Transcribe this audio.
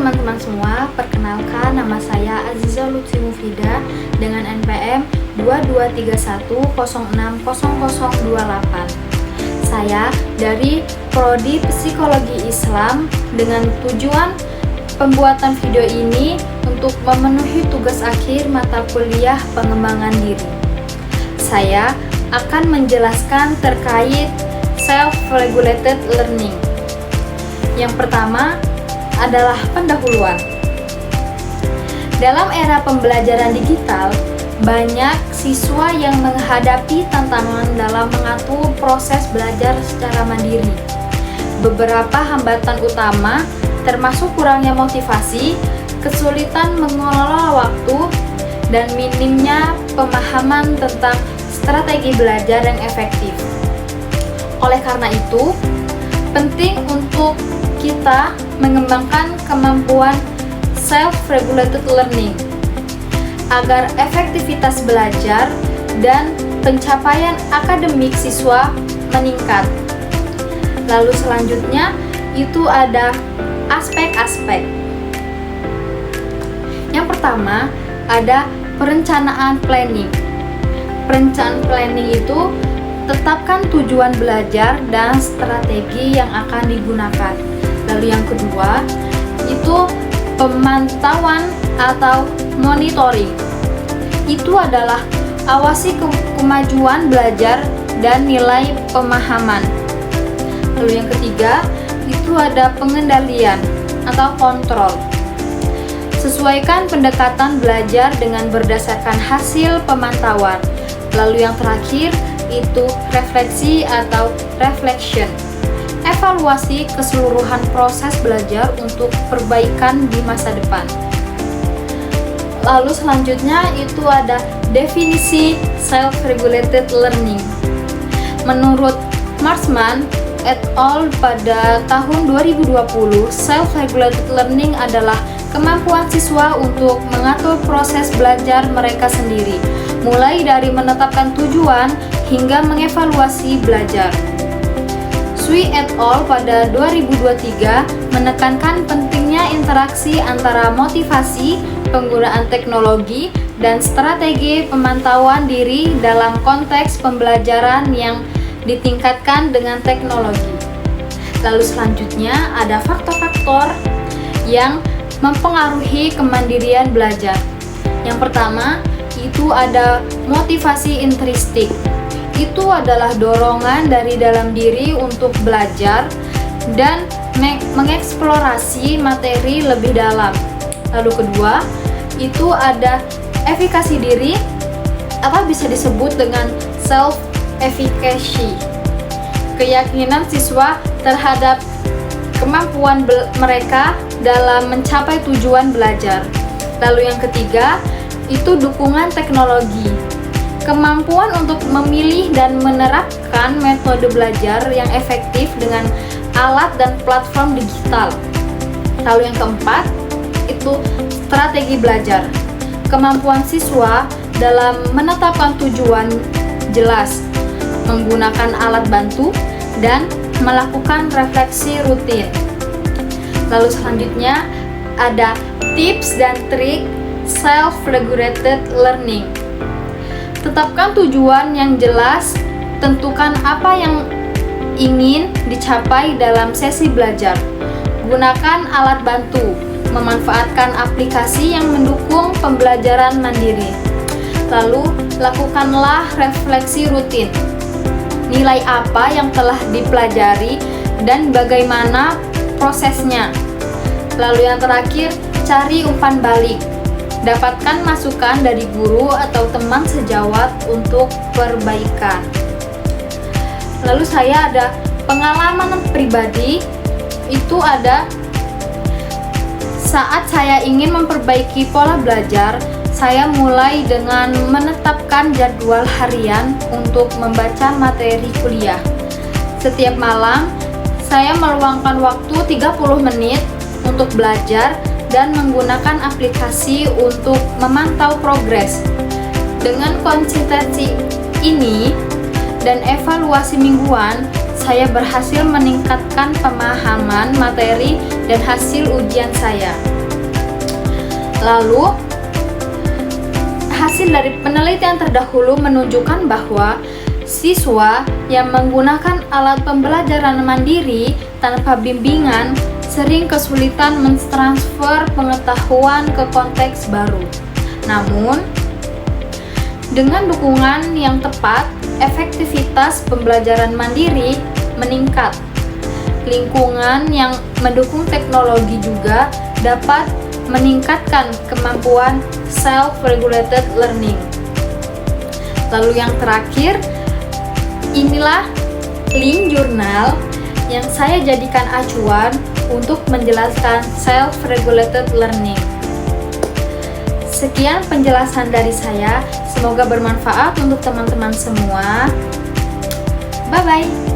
teman-teman semua, perkenalkan nama saya Aziza Lutfi Mufida dengan NPM 2231060028. Saya dari Prodi Psikologi Islam dengan tujuan pembuatan video ini untuk memenuhi tugas akhir mata kuliah pengembangan diri. Saya akan menjelaskan terkait self-regulated learning. Yang pertama adalah pendahuluan. Dalam era pembelajaran digital, banyak siswa yang menghadapi tantangan dalam mengatur proses belajar secara mandiri. Beberapa hambatan utama termasuk kurangnya motivasi, kesulitan mengelola waktu, dan minimnya pemahaman tentang strategi belajar yang efektif. Oleh karena itu, penting untuk kita mengembangkan kemampuan self-regulated learning agar efektivitas belajar dan pencapaian akademik siswa meningkat. Lalu selanjutnya itu ada aspek-aspek. Yang pertama ada perencanaan planning. Perencanaan planning itu tetapkan tujuan belajar dan strategi yang akan digunakan. Lalu yang kedua itu pemantauan atau monitoring. Itu adalah awasi kemajuan belajar dan nilai pemahaman. Lalu yang ketiga itu ada pengendalian atau kontrol. Sesuaikan pendekatan belajar dengan berdasarkan hasil pemantauan. Lalu yang terakhir itu refleksi atau reflection. Evaluasi keseluruhan proses belajar untuk perbaikan di masa depan. Lalu selanjutnya itu ada definisi self-regulated learning. Menurut Marsman et al. Pada tahun 2020, self-regulated learning adalah kemampuan siswa untuk mengatur proses belajar mereka sendiri, mulai dari menetapkan tujuan hingga mengevaluasi belajar. Sui et al. Pada 2023 menekankan pentingnya interaksi antara motivasi, penggunaan teknologi, dan strategi pemantauan diri dalam konteks pembelajaran yang ditingkatkan dengan teknologi. Lalu selanjutnya ada faktor-faktor yang mempengaruhi kemandirian belajar. Yang pertama itu ada motivasi intrinsik. Itu adalah dorongan dari dalam diri untuk belajar dan mengeksplorasi materi lebih dalam. Lalu kedua, itu ada efikasi diri atau bisa disebut dengan self-efficacy. Keyakinan siswa terhadap kemampuan mereka dalam mencapai tujuan belajar. Lalu yang ketiga, itu dukungan teknologi. Kemampuan untuk memilih dan menerapkan metode belajar yang efektif dengan alat dan platform digital. Lalu yang keempat, itu strategi belajar. Kemampuan siswa dalam menetapkan tujuan jelas, menggunakan alat bantu, dan melakukan refleksi rutin. Lalu selanjutnya ada tips dan trik self-regulated learning. Tetapkan tujuan yang jelas, tentukan apa yang ingin dicapai dalam sesi belajar. Gunakan alat bantu, memanfaatkan aplikasi yang mendukung pembelajaran mandiri. Lalu, lakukanlah refleksi rutin. Nilai apa yang telah dipelajari dan bagaimana prosesnya. Lalu yang terakhir, cari umpan balik. Dapatkan masukan dari guru atau teman sejawat untuk perbaikan. Lalu saya ada pengalaman pribadi, itu ada saat saya ingin memperbaiki pola belajar, saya mulai dengan menetapkan jadwal harian untuk membaca materi kuliah. Setiap malam, saya meluangkan waktu 30 menit untuk belajar dan menggunakan aplikasi untuk memantau progres. Dengan konsistensi ini dan evaluasi mingguan, saya berhasil meningkatkan pemahaman materi dan hasil ujian saya. Lalu, hasil dari penelitian terdahulu menunjukkan bahwa siswa yang menggunakan alat pembelajaran mandiri tanpa bimbingan sering kesulitan mentransfer pengetahuan ke konteks baru. Namun, dengan dukungan yang tepat, efektivitas pembelajaran mandiri meningkat. Lingkungan yang mendukung teknologi juga dapat meningkatkan kemampuan self-regulated learning. Lalu yang terakhir, inilah link jurnal yang saya jadikan acuan untuk menjelaskan self-regulated learning. Sekian penjelasan dari saya, semoga bermanfaat untuk teman-teman semua. Bye-bye.